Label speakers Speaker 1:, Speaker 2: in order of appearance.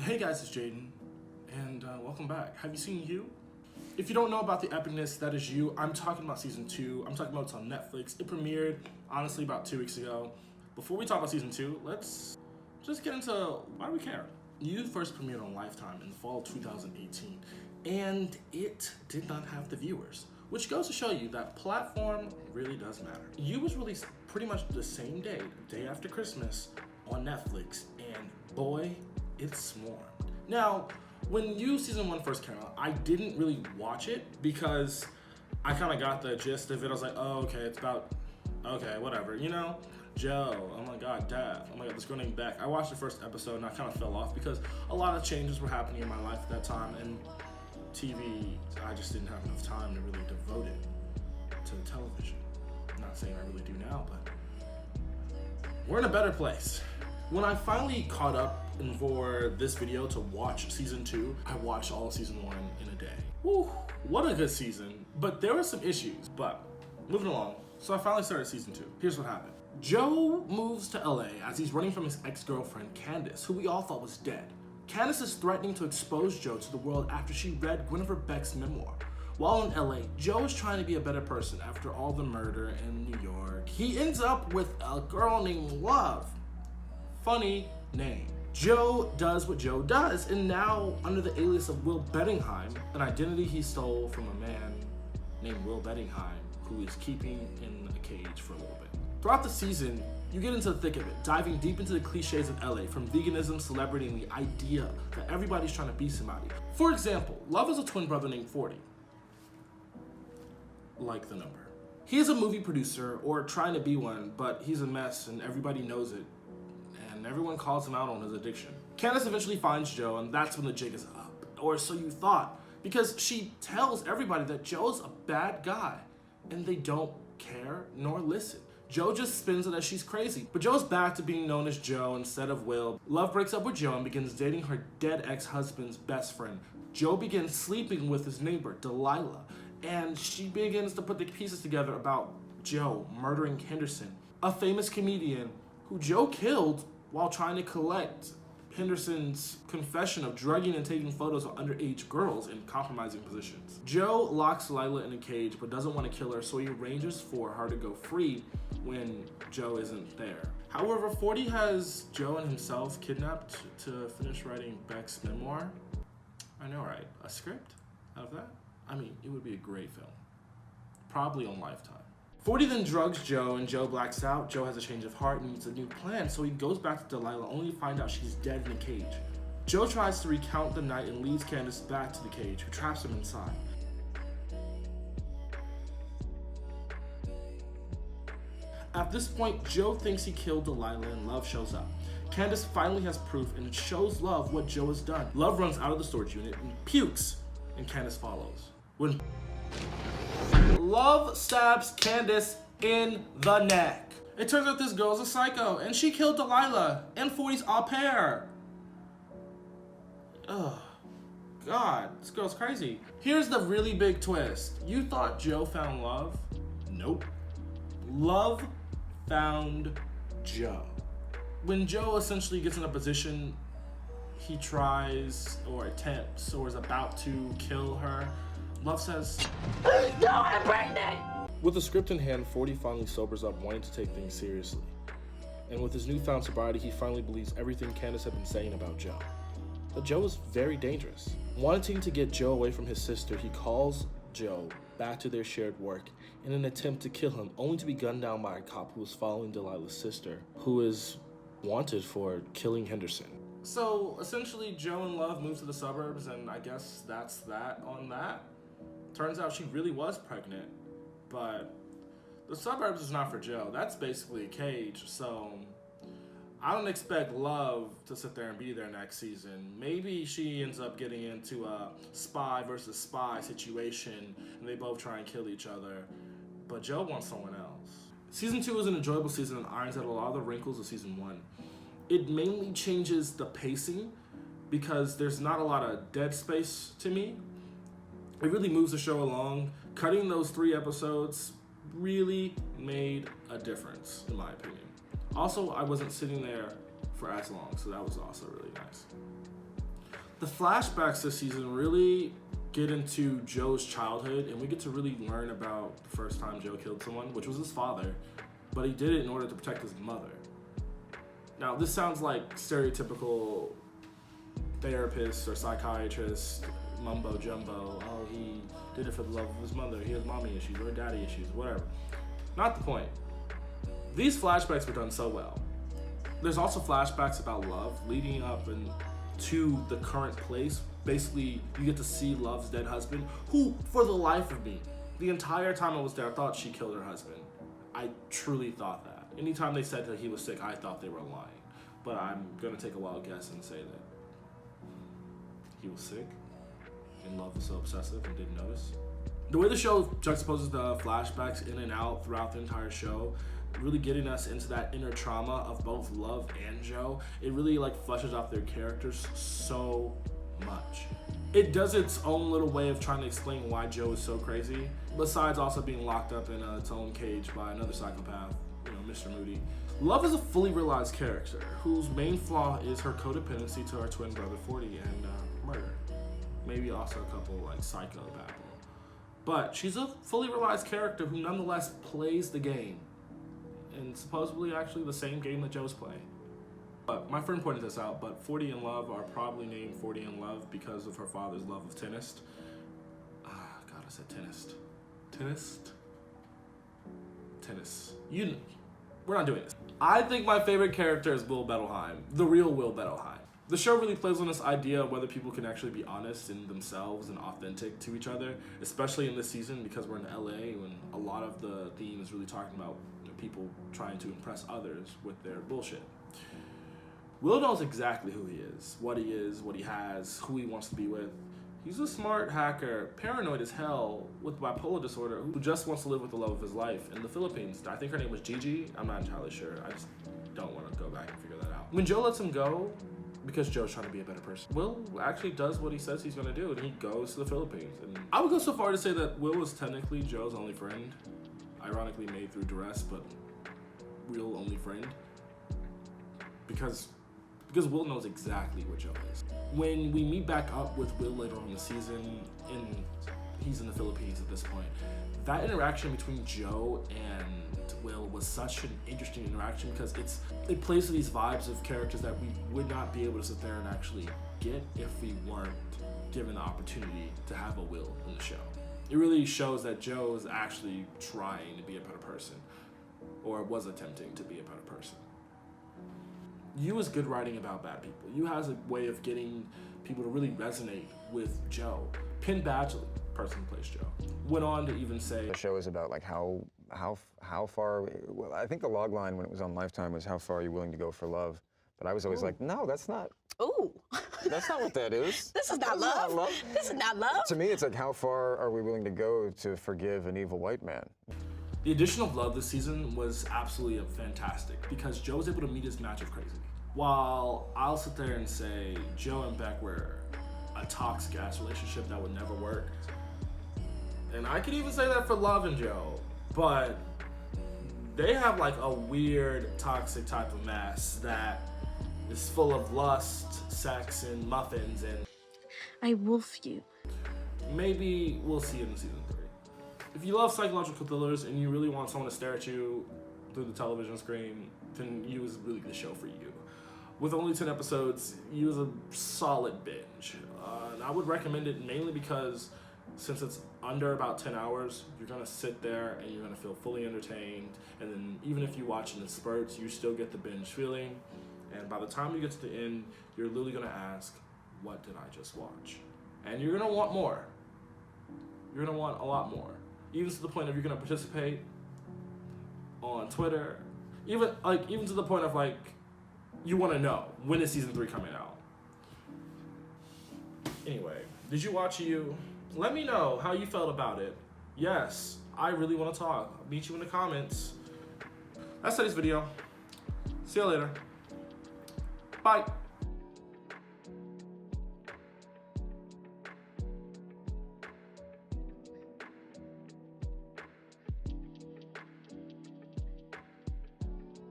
Speaker 1: Hey guys, it's Jaden, and welcome back. Have you seen You? If you don't know about the epicness that is You, I'm talking about season 2. I'm talking about it's on Netflix. It premiered, honestly, about 2 weeks ago. Before we talk about season 2, let's just get into why we care. You first premiered on Lifetime in the fall of 2018, and it did not have the viewers, which goes to show you that platform really does matter. You was released pretty much the same day after Christmas, on Netflix, and boy, it swarmed. Now, when You season 1 first came out, I didn't really watch it because I kind of got the gist of it. I was like, oh, okay, it's about, okay, whatever, you know? Joe, oh my God, Death, oh my God, this girl named Beck. I watched the first episode and I kind of fell off because a lot of changes were happening in my life at that time, and TV, I just didn't have enough time to really devote it to television. I'm not saying I really do now, but we're in a better place. When I finally caught up and for this video to watch season 2, I watched all of season 1 in a day. Whew, what a good season. But there were some issues, but moving along. So I finally started season 2. Here's what happened. Joe moves to LA as he's running from his ex-girlfriend, Candace, who we all thought was dead. Candace is threatening to expose Joe to the world after she read Guinevere Beck's memoir. While in LA, Joe is trying to be a better person after all the murder in New York. He ends up with a girl named Love. Funny name. Joe does what Joe does, and now under the alias of Will Bettingham, an identity he stole from a man named Will Bettingham, who is keeping in a cage for a little bit. Throughout the season, you get into the thick of it, diving deep into the cliches of LA, from veganism, celebrity, and the idea that everybody's trying to be somebody. For example, Love is a twin brother named 40. Like the number. He is a movie producer, or trying to be one, but he's a mess and everybody knows it. And everyone calls him out on his addiction. Candace eventually finds Joe, and that's when the jig is up. Or so you thought, because she tells everybody that Joe's a bad guy, and they don't care nor listen. Joe just spins it as she's crazy. But Joe's back to being known as Joe instead of Will. Love breaks up with Joe and begins dating her dead ex-husband's best friend. Joe begins sleeping with his neighbor, Delilah, and she begins to put the pieces together about Joe murdering Henderson, a famous comedian who Joe killed while trying to collect Henderson's confession of drugging and taking photos of underage girls in compromising positions. Joe locks Lila in a cage but doesn't want to kill her, so he arranges for her to go free when Joe isn't there. However, 40 has Joe and himself kidnapped to finish writing Beck's memoir. I know, right? A script out of that? I mean, it would be a great film. Probably on Lifetime. 40 then drugs Joe, and Joe blacks out. Joe has a change of heart and needs a new plan, so he goes back to Delilah only to find out she's dead in a cage. Joe tries to recount the night and leads Candace back to the cage, who traps him inside. At this point, Joe thinks he killed Delilah and Love shows up. Candace finally has proof and shows Love what Joe has done. Love runs out of the storage unit and pukes, and Candace follows. When Love stabs Candace in the neck. It turns out this girl's a psycho, and she killed Delilah and 40's au pair. Ugh. God, this girl's crazy. Here's the really big twist. You thought Joe found Love? Nope. Love found Joe. When Joe essentially gets in a position he tries or attempts or is about to kill her, Love says, "No, I'm pregnant!" With the script in hand, 40 finally sobers up, wanting to take things seriously. And with his newfound sobriety, he finally believes everything Candace had been saying about Joe. But Joe is very dangerous. Wanting to get Joe away from his sister, he calls Joe back to their shared work in an attempt to kill him, only to be gunned down by a cop who was following Delilah's sister, who is wanted for killing Henderson. So essentially, Joe and Love moved to the suburbs, and I guess that's that on that. Turns out she really was pregnant, but the suburbs is not for Joe. That's basically a cage, so I don't expect Love to sit there and be there next season. Maybe she ends up getting into a spy versus spy situation, and they both try and kill each other, but Joe wants someone else. Season 2 is an enjoyable season and irons out a lot of the wrinkles of season 1. It mainly changes the pacing because there's not a lot of dead space to me. It really moves the show along. Cutting those 3 episodes really made a difference, in my opinion. Also, I wasn't sitting there for as long, so that was also really nice. The flashbacks this season really get into Joe's childhood, and we get to really learn about the first time Joe killed someone, which was his father, but he did it in order to protect his mother. Now, this sounds like stereotypical therapist or psychiatrist mumbo jumbo. Oh, he did it for the love of his mother. He has mommy issues or daddy issues, whatever. Not the point. These flashbacks were done so well. There's also flashbacks about love leading up to the current place. Basically, you get to see Love's dead husband, who, for the life of me, the entire time I was there, I thought she killed her husband. I truly thought that. Anytime they said that he was sick, I thought they were lying. But I'm gonna take a wild guess and say that he was sick, and Love was so obsessive and didn't notice. The way the show juxtaposes the flashbacks in and out throughout the entire show, really getting us into that inner trauma of both Love and Joe, it really fleshes out their characters so much. It does its own little way of trying to explain why Joe is so crazy, besides also being locked up in its own cage by another psychopath, Mr. Moody. Love is a fully realized character whose main flaw is her codependency to her twin brother 40 and murder. Maybe also a couple psycho babble. But she's a fully realized character who nonetheless plays the game, and supposedly actually the same game that Joe's playing. But my friend pointed this out, but 40 and Love are probably named 40 and Love because of her father's love of tennis. God, I said tennis. Tennis. We're not doing this. I think my favorite character is Will Bettelheim, the real Will Bettelheim. The show really plays on this idea of whether people can actually be honest in themselves and authentic to each other, especially in this season because we're in LA when a lot of the theme is really talking about people trying to impress others with their bullshit. Will knows exactly who he is, what he has, who he wants to be with. He's a smart hacker, paranoid as hell, with bipolar disorder, who just wants to live with the love of his life in the Philippines. I think her name was Gigi. I'm not entirely sure. I just don't want to go back and figure that out. When Joe lets him go, because Joe's trying to be a better person, Will actually does what he says he's going to do, and he goes to the Philippines. And I would go so far to say that Will is technically Joe's only friend. Ironically made through duress, but real only friend. Because Will knows exactly what Joe is. When we meet back up with Will later on in the season, and he's in the Philippines at this point, that interaction between Joe and Will was such an interesting interaction because it plays to these vibes of characters that we would not be able to sit there and actually get if we weren't given the opportunity to have a Will in the show. It really shows that Joe is actually trying to be a better person, or was attempting to be a better person. You is good writing about bad people. You has a way of getting people to really resonate with Joe. Penn Badgley, person who plays Joe, went on to even say
Speaker 2: the show is about how far. Well, I think the log line when it was on Lifetime was how far are you willing to go for love, but I was always like, no, that's not.
Speaker 3: Ooh.
Speaker 2: That's not what that is.
Speaker 3: This is not love. This is not love.
Speaker 2: To me, it's how far are we willing to go to forgive an evil white man?
Speaker 1: The addition of Love this season was absolutely fantastic because Joe was able to meet his match of crazy. While I'll sit there and say Joe and Beck were a toxic ass relationship that would never work, and I could even say that for Love and Joe, but they have a weird toxic type of mess that is full of lust, sex, and muffins, and
Speaker 3: I wolf you.
Speaker 1: Maybe we'll see it in season 3. If you love psychological thrillers and you really want someone to stare at you through the television screen, then You is really the show for you. With only 10 episodes, You is a solid binge. And I would recommend it mainly because since it's under about 10 hours, you're gonna sit there and you're gonna feel fully entertained. And then even if you watch it in spurts, you still get the binge feeling. And by the time you get to the end, you're literally gonna ask, what did I just watch? And you're gonna want more. You're gonna want a lot more. Even to the point of you're gonna participate on Twitter. Even to the point of you wanna know when is season 3 coming out. Anyway, did you watch You? Let me know how you felt about it. Yes, I really wanna talk. I'll meet you in the comments. That's today's video. See you later. Bye.